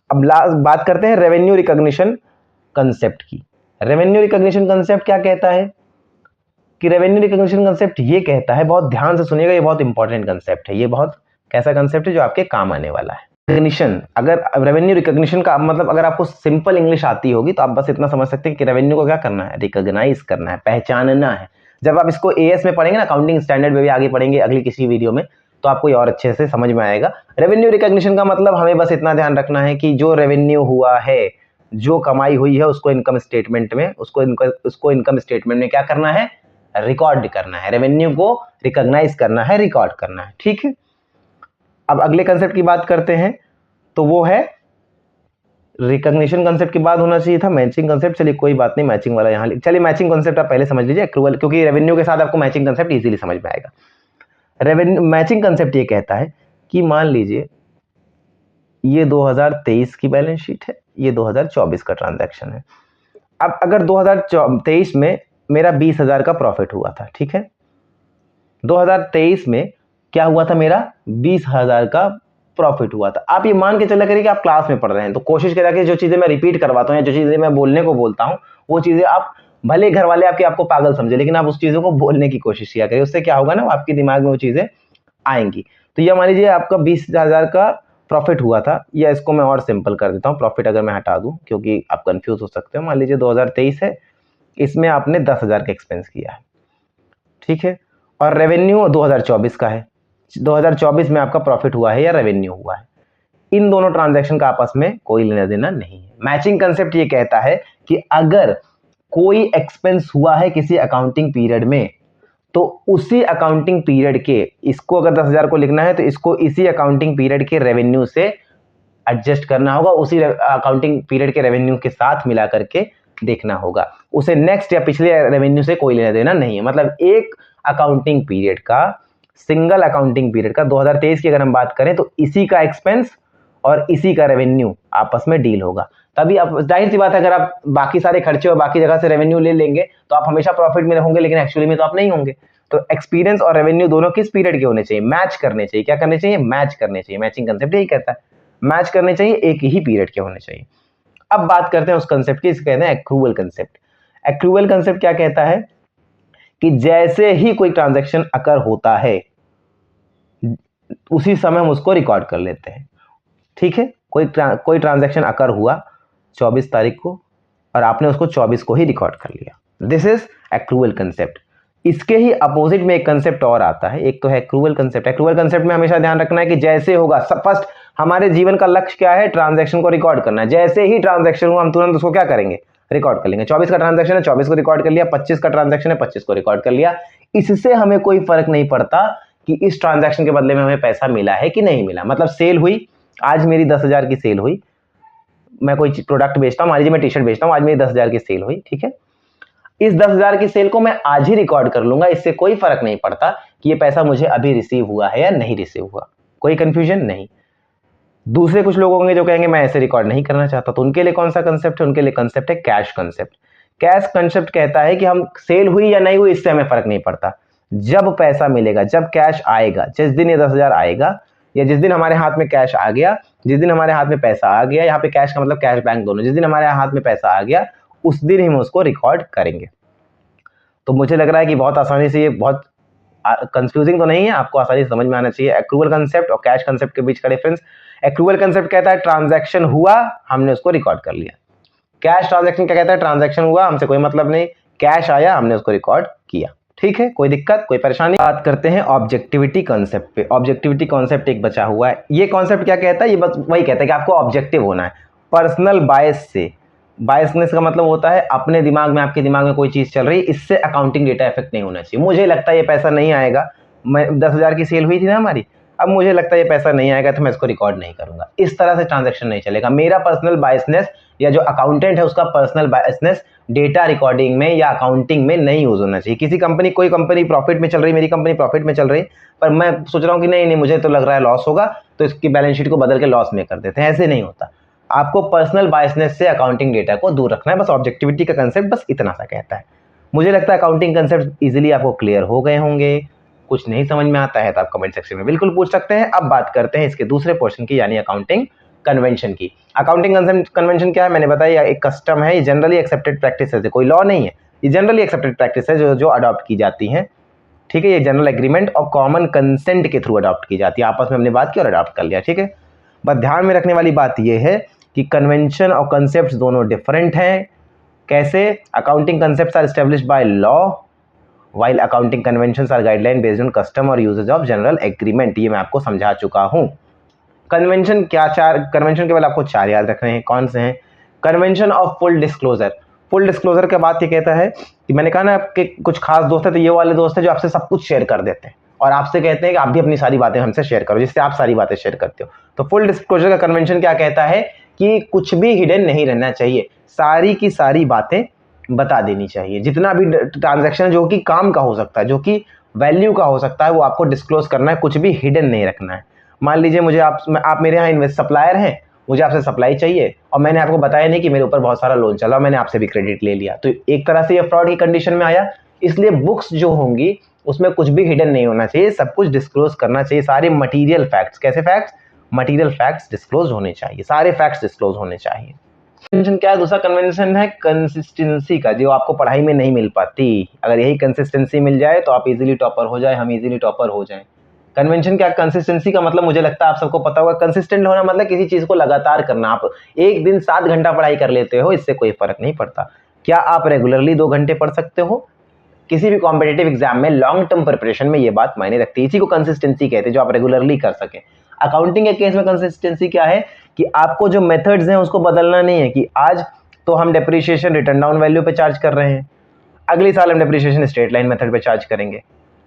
अब लास्ट बात करते हैं रेवेन्यू रिकॉग्निशन कंसेप्ट की। रेवेन्यू रिकॉग्निशन कंसेप्ट क्या कहता है कि रेवेन्यू रिकॉग्निशन कंसेप्ट ये कहता है, बहुत ध्यान से सुनिएगा, ये बहुत इंपॉर्टेंट कंसेप्ट है, ये बहुत कैसा कंसेप्ट है जो आपके काम आने वाला है। रिकॉग्निशन, अगर रेवेन्यू रिकॉग्निशन का मतलब अगर आपको सिंपल इंग्लिश आती होगी तो आप बस इतना समझ सकते हैं कि रेवेन्यू को क्या करना है? रिकॉग्नाइज करना है, पहचानना है। जब आप इसको एएस में पढ़ेंगे ना, अकाउंटिंग स्टैंडर्ड में भी आगे पढ़ेंगे अगली किसी वीडियो में, तो आपको और अच्छे से समझ में आएगा। रेवेन्यू रिकॉग्निशन का मतलब हमें बस इतना ध्यान रखना है कि जो रेवेन्यू हुआ है, जो कमाई हुई है, उसको इनकम स्टेटमेंट में, उसको इनकम स्टेटमेंट में क्या करना है? रिकॉर्ड करना है। रेवेन्यू को रिकॉग्नाइज करना है, रिकॉर्ड करना है। ठीक है, अब अगले कंसेप्ट की बात करते हैं, तो वो है रिकॉग्निशन कंसेप्ट के बाद होना चाहिए था मैचिंग कंसेप्ट। चलिए कोई बात नहीं, मैचिंग वाला यहाँ चलिए मैचिंग कंसेप्ट आप पहले समझ लीजिए, एक्रूवल, क्योंकि रेवेन्यू के साथ आपको मैचिंग कंसेप्ट इजीली समझ में आएगा। रेवेन्यू मैचिंग कंसेप्ट ये कहता है कि मान लीजिए ये 2023 की बैलेंस शीट है, ये 2024 का ट्रांजैक्शन है। अब अगर 2023 में मेरा 20,000 का प्रॉफिट हुआ था, ठीक है, 2023 में क्या हुआ था? मेरा 20,000 का प्रॉफिट हुआ था। आप ये मान के चला करिए कि आप क्लास में पढ़ रहे हैं, तो कोशिश करिए कि जो चीजें मैं रिपीट करवाता हूँ या जो चीजें मैं बोलने को बोलता हूँ, वो चीजें आप, भले घर वाले आपको पागल समझे, लेकिन आप उस चीजों को बोलने की कोशिश किया करिए। उससे क्या होगा ना, आपके दिमाग में वो चीजें आएंगी। तो ये मान लीजिए आपका 20,000 का प्रॉफिट हुआ था, या इसको मैं और सिंपल कर देता हूँ, प्रॉफिट अगर मैं हटा दूं क्योंकि आप कंफ्यूज हो सकते हो। मान लीजिए 2023 है, इसमें आपने 10,000 का एक्सपेंस किया है, ठीक है, और रेवेन्यू 2024 का है, 2024 में आपका प्रॉफिट हुआ है या रेवेन्यू हुआ है। इन दोनों ट्रांजैक्शन का आपस में कोई लेना देना नहीं है। मैचिंग कंसेप्ट ये कहता है कि अगर कोई एक्सपेंस हुआ है किसी अकाउंटिंग पीरियड में, तो उसी अकाउंटिंग पीरियड के, इसको अगर 10,000 को लिखना है तो इसको इसी अकाउंटिंग पीरियड के रेवेन्यू से एडजस्ट करना होगा, उसी अकाउंटिंग पीरियड के रेवेन्यू के साथ मिला करके देखना होगा। उसे नेक्स्ट या पिछले रेवेन्यू से कोई लेना देना नहीं है। मतलब एक अकाउंटिंग पीरियड का, सिंगल अकाउंटिंग पीरियड का, 2023 की अगर हम बात करें तो इसी का एक्सपेंस और इसी का रेवेन्यू आपस में डील होगा। तभी आप, जाहिर सी बात है, अगर आप बाकी सारे खर्चे और बाकी जगह से रेवेन्यू ले लेंगे तो आप हमेशा प्रॉफिट में होंगे, लेकिन एक्चुअली में तो आप नहीं होंगे। तो एक्सपीरियंस और रेवेन्यू दोनों किस पीरियड के होने चाहिए? मैच करने चाहिए। क्या करने चाहिए? मैच करने चाहिए। मैचिंग कंसेप्ट यही कहता है, मैच करने चाहिए, एक ही पीरियड के होने चाहिए। अब बात करते हैं उस कंसेप्ट की, इसे कहते हैं एक्रूवल कंसेप्ट। एक्रूवल कंसेप्ट क्या कहता है कि जैसे ही कोई ट्रांजैक्शन अकर होता है उसी समय हम उसको रिकॉर्ड कर लेते हैं। ठीक है, कोई ट्रांजैक्शन अकर हुआ 24 तारीख को और आपने उसको 24 को ही रिकॉर्ड कर लिया, दिस इज एक्रूवल कंसेप्ट। इसके ही अपोजिट में एक कंसेप्ट और आता है, एक तो है एक्रूवल कंसेप्ट। एक्रूवल कंसेप्ट में हमेशा ध्यान रखना है कि जैसे होगा, फर्स्ट हमारे जीवन का लक्ष्य क्या है? ट्रांजैक्शन को रिकॉर्ड करना है। जैसे ही ट्रांजैक्शन हुआ हम तुरंत उसको क्या करेंगे? रिकॉर्ड कर लेंगे। 24 का ट्रांजैक्शन है, 24 को रिकॉर्ड कर लिया। 25 का ट्रांजैक्शन है, 25 को रिकॉर्ड कर लिया। इससे हमें कोई फर्क नहीं पड़ता कि इस ट्रांजैक्शन के बदले में हमें पैसा मिला है कि नहीं मिला। मतलब सेल हुई, आज मेरी 10,000 की सेल हुई, मैं कोई प्रोडक्ट बेचता हूँ, मान लीजिए मैं टी शर्ट बेचता हूँ, आज मेरी 10,000 की सेल हुई। ठीक है, इस 10,000 की सेल को मैं आज ही रिकॉर्ड कर लूंगा, इससे कोई फर्क नहीं पड़ता कि ये पैसा मुझे अभी रिसीव हुआ है या नहीं रिसीव हुआ। कोई कंफ्यूजन नहीं। दूसरे कुछ लोग होंगे जो कहेंगे मैं ऐसे रिकॉर्ड नहीं करना चाहता, तो उनके लिए कौन सा कंसेप्ट है? उनके लिए कंसेप्ट है कैश कंसेप्ट। कैश कंसेप्ट कहता है कि हम सेल हुई या नहीं हुई इससे हमें फर्क नहीं पड़ता, जब पैसा मिलेगा, जब कैश आएगा, जिस दिन ये 10,000 आएगा या जिस दिन हमारे हाथ में कैश आ गया, जिस दिन हमारे हाथ में पैसा आ गया, यहाँ पे कैश का मतलब कैश बैंक दोनों, जिस दिन हमारे हाथ में पैसा आ गया उस दिन हम उसको रिकॉर्ड करेंगे। तो मुझे लग रहा है कि बहुत आसानी से, ये बहुत कंफ्यूजिंग तो नहीं है, आपको आसानी से समझ में आना चाहिए एक्रूवल कंसेप्ट और कैश कंसेप्ट के बीच का डिफरेंस। एक्रूवल कंसेप्ट कहता है ट्रांजैक्शन हुआ, हमने उसको रिकॉर्ड कर लिया। कैश ट्रांजैक्शन क्या कहता है? ट्रांजैक्शन हुआ, हमसे कोई मतलब नहीं, कैश आया, हमने उसको रिकॉर्ड किया। ठीक है, कोई दिक्कत, कोई परेशानी? बात करते हैं ऑब्जेक्टिविटी कॉन्सेप्ट पे। ऑब्जेक्टिविटी कॉन्सेप्ट एक बचा हुआ है। ये कॉन्सेप्ट क्या कहता है? ये बस वही कहता है कि आपको ऑब्जेक्टिव होना है, पर्सनल बायस से। बायसनेस का मतलब होता है अपने दिमाग में, आपके दिमाग में कोई चीज चल रही है, इससे अकाउंटिंग डेटा इफेक्ट नहीं होना चाहिए। मुझे लगता है ये पैसा नहीं आएगा, मैं 10,000 की सेल हुई थी ना हमारी, अब मुझे लगता है ये पैसा नहीं आएगा तो मैं इसको रिकॉर्ड नहीं करूंगा। इस तरह से ट्रांजैक्शन नहीं चलेगा। मेरा पर्सनल बायसनेस या जो अकाउंटेंट है उसका पर्सनल बायसनेस डेटा रिकॉर्डिंग में या अकाउंटिंग में नहीं यूज होना चाहिए। किसी कंपनी, कोई कंपनी प्रॉफिट में चल रही, मेरी कंपनी प्रॉफिट में चल रही, पर मैं सोच रहा हूँ कि नहीं मुझे तो लग रहा है लॉस होगा, तो इसकी बैलेंस शीट को बदल के लॉस में कर देते हैं। ऐसे नहीं होता। आपको पर्सनल बायसनेस से अकाउंटिंग डेटा को दूर रखना है, बस ऑब्जेक्टिविटी का कंसेप्ट बस इतना सा कहता है। मुझे लगता है अकाउंटिंग कंसेप्ट इजीली आपको क्लियर हो गए होंगे। कुछ नहीं समझ में आता है तो आप कमेंट सेक्शन में बिल्कुल पूछ सकते हैं। अब बात करते हैं इसके दूसरे पोर्शन की, यानी अकाउंटिंग कन्वेंशन की। अकाउंटिंग कन्वेंशन क्या है? मैंने बताया एक कस्टम है, ये जनरली एक्सेप्टेड प्रैक्टिस है, कोई लॉ नहीं है, ये जनरली एक्सेप्टेड प्रैक्टिस है जो अडॉप्ट की जाती है। ठीक है, ये जनरल एग्रीमेंट और कॉमन कंसेंट के थ्रू अडॉप्ट की जाती है। आपस में हमने बात की और अडॉप्ट कर लिया। ठीक है, बस ध्यान में रखने वाली बात यह है कि कन्वेंशन और कंसेप्ट दोनों डिफरेंट हैं। कैसे? Accounting concepts are established by law while accounting conventions are guideline based on custom और usage of general agreement। ये मैं आपको समझा चुका हूँ। कन्वेंशन क्या, कन्वेंशन केवल आपको 4 याद रखने हैं। कौन से हैं? Convention of full disclosure. Full disclosure के बाद ये कहता है कि मैंने कहा ना आपके कुछ खास दोस्त है, तो ये वाले दोस्त है जो आपसे सब कुछ शेयर कर देते हैं और आपसे कहते हैं कि आप भी अपनी सारी बातें हमसे शेयर करो, जिससे आप सारी बातें शेयर करते हो। तो फुल डिस्क्लोजर का कन्वेंशन क्या कहता है कि कुछ भी हिडन नहीं रहना चाहिए, सारी की सारी बातें बता देनी चाहिए। जितना भी ट्रांजैक्शन जो कि काम का हो सकता है, जो कि वैल्यू का हो सकता है, वो आपको डिस्क्लोज करना है, कुछ भी हिडन नहीं रखना है। मान लीजिए मुझे आप मेरे यहाँ सप्लायर हैं, मुझे आपसे सप्लाई चाहिए और मैंने आपको बताया नहीं कि मेरे ऊपर बहुत सारा लोन चला, मैंने आपसे भी क्रेडिट ले लिया, तो एक तरह से ये फ्रॉड की कंडीशन में आया। इसलिए बुक्स जो होंगी उसमें कुछ भी हिडन नहीं होना चाहिए, सब कुछ डिस्क्लोज करना चाहिए। सारे मटीरियल फैक्ट्स, कैसे फैक्ट्स? मटीरियल फैक्ट्स डिस्क्लोज होने चाहिए, सारे फैक्ट्स डिस्क्लोज होने चाहिए। कन्वेंशन क्या है? दूसरा कन्वेंशन है कंसिस्टेंसी का, जो आपको पढ़ाई में नहीं मिल पाती। अगर यही कंसिस्टेंसी मिल जाए तो आप इजीली टॉपर हो जाए, हम इजीली टॉपर हो जाएं। कन्वेंशन क्या? कंसिस्टेंसी का मतलब मुझे लगता है आप सबको पता होगा। कंसिस्टेंट होना मतलब किसी चीज को लगातार करना। आप एक दिन 7 घंटा पढ़ाई कर लेते हो, इससे कोई फर्क नहीं पड़ता। क्या आप रेगुलरली 2 घंटे पढ़ सकते हो? किसी भी कॉम्पिटेटिव एग्जाम में लॉन्ग टर्म प्रिपरेशन में ये बात मायने रखती है। इसी को कंसिस्टेंसी कहते हैं, जो आप रेगुलरली कर सके। अकाउंटिंग के केस में कंसिस्टेंसी क्या है कि आपको जो मेथड्स हैं उसको बदलना नहीं है कि आज तो हम डेप्रिसिएशन रिटर्न डाउन वैल्यू पे चार्ज कर रहे हैं, अगले साल हम डेप्रिसिएशन स्ट्रेट लाइन मेथड पे चार्ज करेंगे।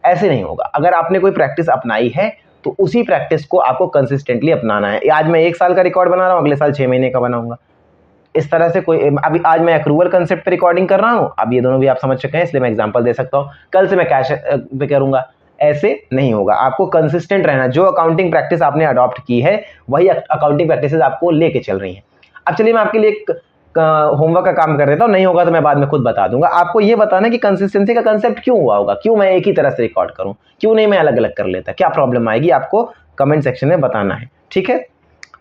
ऐसे नहीं होगा। अगर आपने कोई प्रैक्टिस अपनाई है तो उसी प्रैक्टिस को आपको कंसिस्टेंटली अपनाना है। आज मैं 1 साल का रिकॉर्ड बना रहा हूँ, अगले साल 6 महीने का बनाऊंगा। इस तरह से कोई, अभी आज मैं एक्रूवल कंसेप्ट पे रिकॉर्डिंग कर रहा हूँ, अब ये दोनों भी आप समझ चुके हैं इसलिए मैं एग्जांपल दे सकता हूँ। कल से मैं कैश पे करूंगा, ऐसे नहीं होगा। आपको कंसिस्टेंट रहना। जो अकाउंटिंग प्रैक्टिस आपने अडॉप्ट की है वही अकाउंटिंग प्रैक्टिसेस आपको लेके चल रही हैं। अब चलिए मैं आपके लिए एक होमवर्क का काम कर देता हूँ, नहीं होगा तो मैं बाद में खुद बता दूंगा। आपको ये बताना कि कंसिस्टेंसी का कंसेप्ट क्यों हुआ होगा, क्यों मैं एक ही तरह से रिकॉर्ड करूँ, क्यों नहीं मैं अलग अलग कर लेता, क्या प्रॉब्लम आएगी, आपको कमेंट सेक्शन में बताना है, ठीक है।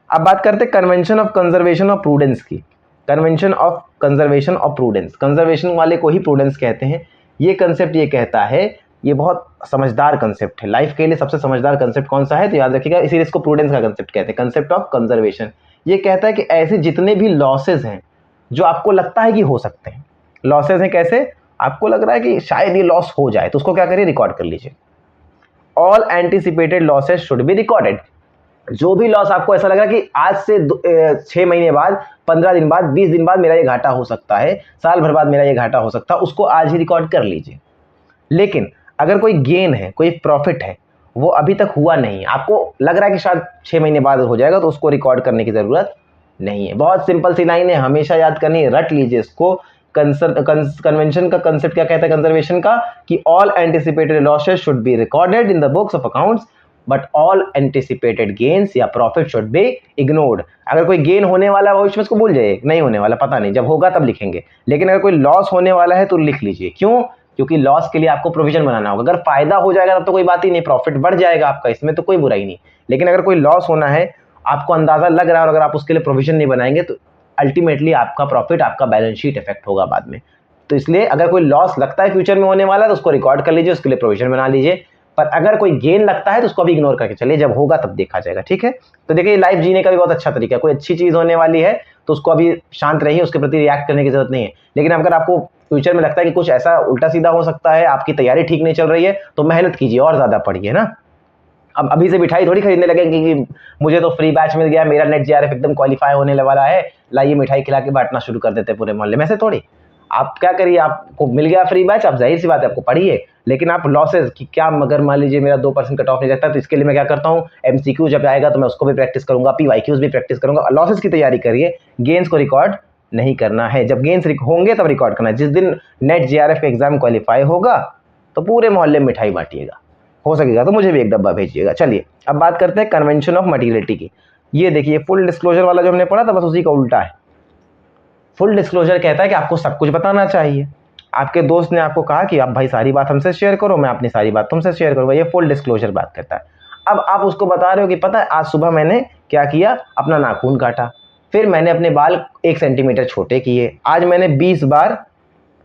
अब बात करते हैं convention of conservation of prudence की। Convention of conservation of prudence, conservation वाले को ही प्रूडेंस कहते हैं। ये कंसेप्ट ये कहता है, ये बहुत समझदार कंसेप्ट है, लाइफ के लिए सबसे समझदार कंसेप्ट कौन सा है तो याद रखिएगा, इसीलिए इसको प्रूडेंस का कंसेप्ट कहते हैं, कंसेप्ट ऑफ कंजर्वेशन। ये कहता है कि ऐसे जितने भी लॉसेज हैं जो आपको लगता है कि हो सकते हैं, लॉसेज हैं कैसे, आपको लग रहा है कि शायद ये लॉस हो जाए, तो उसको क्या करिए, रिकॉर्ड कर लीजिए। All anticipated losses should be recorded. जो भी लॉस आपको ऐसा लग रहा है कि आज से 6 महीने बाद, 15 दिन बाद, 20 दिन बाद मेरा ये घाटा हो सकता है, साल भर बाद मेरा ये घाटा हो सकता है, उसको आज ही रिकॉर्ड कर लीजिए। लेकिन अगर कोई गेन है, कोई प्रॉफिट है, वो अभी तक हुआ नहीं, आपको लग रहा है कि शायद 6 महीने बाद हो जाएगा, तो उसको रिकॉर्ड करने की ज़रूरत नहीं है। बहुत सिंपल सी लाइन है, हमेशा याद करनी है, रट लीजिए इसको। कन्वेंशन का कंसेप्ट क्या कहता है कंजर्वेशन का, कि all anticipated losses should be recorded in the books of accounts but all anticipated gains या प्रॉफिट शुड बी इग्नोर्ड। अगर कोई गेन होने वाला है भविष्य में उसको भूल जाइए, नहीं होने वाला पता नहीं, जब होगा तब लिखेंगे। लेकिन अगर कोई लॉस होने वाला है तो लिख लीजिए। क्यों? क्योंकि लॉस के लिए आपको प्रोविजन बनाना होगा। अगर फायदा हो जाएगा तब तो कोई बात ही नहीं, प्रॉफिट बढ़ जाएगा आपका, इसमें तो कोई बुराई नहीं। लेकिन अगर कोई लॉस होना है, आपको अंदाजा लग रहा है, और अगर आप उसके लिए प्रोविजन नहीं बनाएंगे तो अल्टीमेटली आपका प्रॉफिट, आपका बैलेंस शीट इफेक्ट होगा बाद में। तो इसलिए अगर कोई लॉस लगता है फ्यूचर में होने वाला है तो उसको रिकॉर्ड कर लीजिए, उसके लिए प्रोविजन बना लीजिए। पर अगर कोई गेन लगता है तो उसको भी इग्नोर करके चलिए, जब होगा तब देखा जाएगा, ठीक है। तो देखिए लाइफ जीने का भी बहुत अच्छा तरीका है, कोई अच्छी चीज होने वाली है तो उसको अभी शांत रहिए, उसके प्रति रिएक्ट करने की जरूरत नहीं है। लेकिन अगर आपको फ्यूचर में लगता है कि कुछ ऐसा उल्टा सीधा हो सकता है, आपकी तैयारी ठीक नहीं चल रही है, तो मेहनत कीजिए और ज्यादा पढ़िए ना। अब अभी से मिठाई थोड़ी खरीदने लगेंगे कि मुझे तो फ्री बैच मिल गया, मेरा नेट जीआरएफ एकदम क्वालिफाई होने वाला है, लाइए मिठाई खिला के बांटना शुरू कर देते हैं पूरे मोहल्ले में। ऐसे थोड़ी। आप क्या करिए, आपको मिल गया फ्री बैच, आप जाहिर सी बात है आपको पढ़िए। लेकिन आप लॉसेज कि क्या, मगर मान लीजिए मेरा 2% कट ऑफ नहीं जाता, तो इसके लिए मैं क्या करता हूँ, एमसीक्यू जब आएगा तो मैं उसको भी प्रैक्टिस करूंगा, पीवाईक्यूज भी प्रैक्टिस करूंगा। लॉसेज की तैयारी करिए, गेन्स को रिकॉर्ड नहीं करना है। जब गेन्स होंगे तब रिकॉर्ड करना है। जिस दिन नेट जीआरएफ का एग्जाम क्वालिफाई होगा तो पूरे मोहल्ले में मिठाई बांटिएगा, हो सकेगा तो मुझे भी एक डब्बा भेजिएगा। चलिए अब बात करते हैं कन्वेंशन ऑफ मटीरियलिटी की। ये देखिए फुल डिस्क्लोजर वाला जो हमने पढ़ा था, बस उसी का उल्टा है। फुल डिस्क्लोजर कहता है कि आपको सब कुछ बताना चाहिए। आपके दोस्त ने आपको कहा कि आप भाई सारी बात हमसे शेयर करो, मैं अपनी सारी बात तुमसे शेयर करूंगा, ये फुल डिस्क्लोजर बात करता है। अब आप उसको बता रहे हो कि पता है आज सुबह मैंने क्या किया, अपना नाखून काटा, फिर मैंने अपने बाल 1 सेंटीमीटर छोटे किए, आज मैंने 20 बार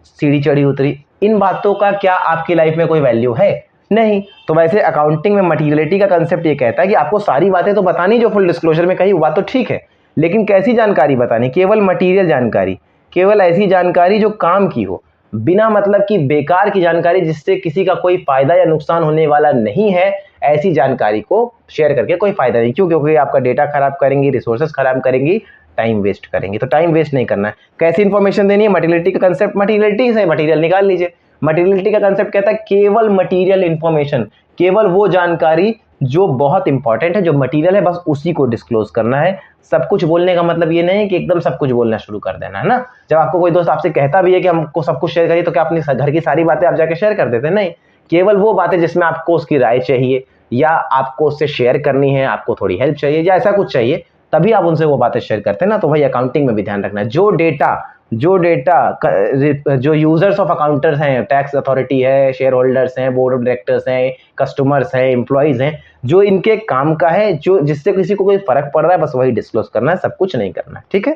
सीढ़ी चढ़ी उतरी। इन बातों का क्या आपकी लाइफ में कोई वैल्यू है? नहीं। तो वैसे अकाउंटिंग में मटीरियलिटी का कंसेप्ट ये कहता है कि आपको सारी बातें तो बतानी जो फुल डिस्क्लोजर में कही, वो बात तो ठीक है, लेकिन कैसी जानकारी बतानी, केवल मटीरियल जानकारी, केवल ऐसी जानकारी जो काम की हो, बिना मतलब की बेकार की जानकारी जिससे किसी का कोई फायदा या नुकसान होने वाला नहीं है, ऐसी जानकारी को शेयर करके कोई फायदा नहीं। क्यों? क्योंकि आपका डेटा खराब करेंगी, रिसोर्सेज खराब करेंगी, टाइम वेस्ट करेंगे। तो टाइम वेस्ट नहीं करना है। कैसी इंफॉर्मेशन देनी है? मटीरियलिटी का कंसेप्ट, मटीरियलिटी से मटीरियल निकाल लीजिए। मटीरियलिटी का कंसेप्ट कहता है केवल मटीरियल इंफॉर्मेशन, केवल वो जानकारी जो बहुत इंपॉर्टेंट है, जो मटीरियल है, बस उसी को डिस्क्लोज करना है। सब कुछ बोलने का मतलब ये नहीं है कि एकदम सब कुछ बोलना शुरू कर देना है ना। जब आपको कोई दोस्त आपसे कहता भी है कि हमको सब कुछ शेयर करिए, तो क्या अपनी घर की सारी बातें आप जाके शेयर कर देते? नहीं, केवल वो बातें जिसमें आपको उसकी राय चाहिए, या आपको उससे शेयर करनी है, आपको थोड़ी हेल्प चाहिए, या ऐसा कुछ चाहिए, तभी आप उनसे वो बातें शेयर करते हैं ना। तो भाई अकाउंटिंग में भी ध्यान रखना है, जो डेटा जो यूजर्स ऑफ अकाउंटर्स हैं, टैक्स अथॉरिटी है, शेयर होल्डर्स हैं, बोर्ड ऑफ डायरेक्टर्स हैं, कस्टमर्स हैं, एम्प्लॉइज हैं, जो इनके काम का है, जो जिससे किसी को कोई फर्क पड़ रहा है, बस वही डिस्क्लोज करना है, सब कुछ नहीं करना है, ठीक है।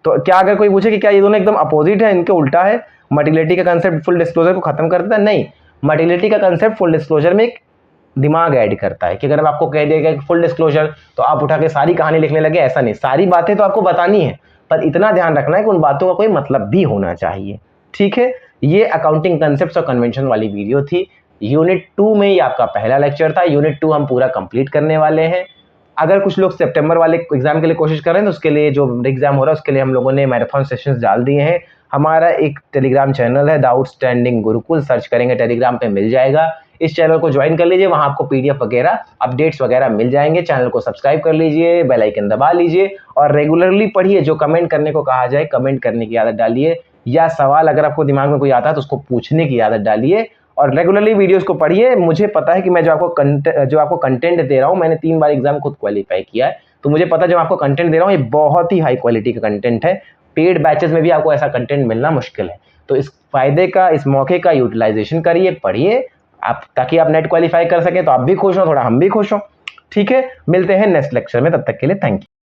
तो क्या अगर कोई पूछे कि क्या ये दोनों एकदम अपोजिट है, इनके उल्टा है, मटीरियलिटी का कंसेप्ट फुल डिस्क्लोजर को खत्म कर देता है? नहीं, मटीरियलिटी का कंसेप्ट फुल डिस्क्लोजर में एक दिमाग ऐड करता है कि अगर आपको कह दिया गया फुल डिस्क्लोजर तो आप उठा के सारी कहानी लिखने लगे, ऐसा नहीं। सारी बातें तो आपको बतानी है, पर इतना ध्यान रखना है कि उन बातों का कोई मतलब भी होना चाहिए, ठीक है। ये अकाउंटिंग कंसेप्ट्स और कन्वेंशन वाली वीडियो थी। यूनिट 2 में ये आपका पहला लेक्चर था। यूनिट 2 हम पूरा कंप्लीट करने वाले हैं। अगर कुछ लोग सितंबर वाले एग्जाम के लिए कोशिश कर रहे हैं तो उसके लिए, जो एग्जाम हो रहा है उसके लिए हम लोगों ने मैराथन सेशंस डाल दिए हैं। हमारा एक टेलीग्राम चैनल है द आउटस्टैंडिंग गुरुकुल, सर्च करेंगे टेलीग्राम पे मिल जाएगा। इस चैनल को ज्वाइन कर लीजिए, वहां आपको पीडीएफ वगैरह, अपडेट्स वगैरह मिल जाएंगे। चैनल को सब्सक्राइब कर लीजिए, बेल आइकन दबा लीजिए और रेगुलरली पढ़िए। जो कमेंट करने को कहा जाए कमेंट करने की आदत डालिए, या सवाल अगर आपको दिमाग में कोई आता है तो उसको पूछने की आदत डालिए, और रेगुलरली वीडियोस को पढ़िए। मुझे पता है कि मैं जो आपको कंटेंट दे रहा हूँ, मैंने 3 बार एग्जाम खुद क्वालिफाई किया है, तो मुझे पता है जब आपको कंटेंट दे रहा हूँ ये बहुत ही हाई क्वालिटी का कंटेंट है। पेड बैचेस में भी आपको ऐसा कंटेंट मिलना मुश्किल है। तो इस फायदे का, इस मौके का यूटिलाइजेशन करिए, पढ़िए आप, ताकि आप नेट क्वालिफाई कर सकें। तो आप भी खुश हो, थोड़ा हम भी खुश हो। ठीक है, मिलते हैं नेक्स्ट लेक्चर में, तब तक के लिए थैंक यू।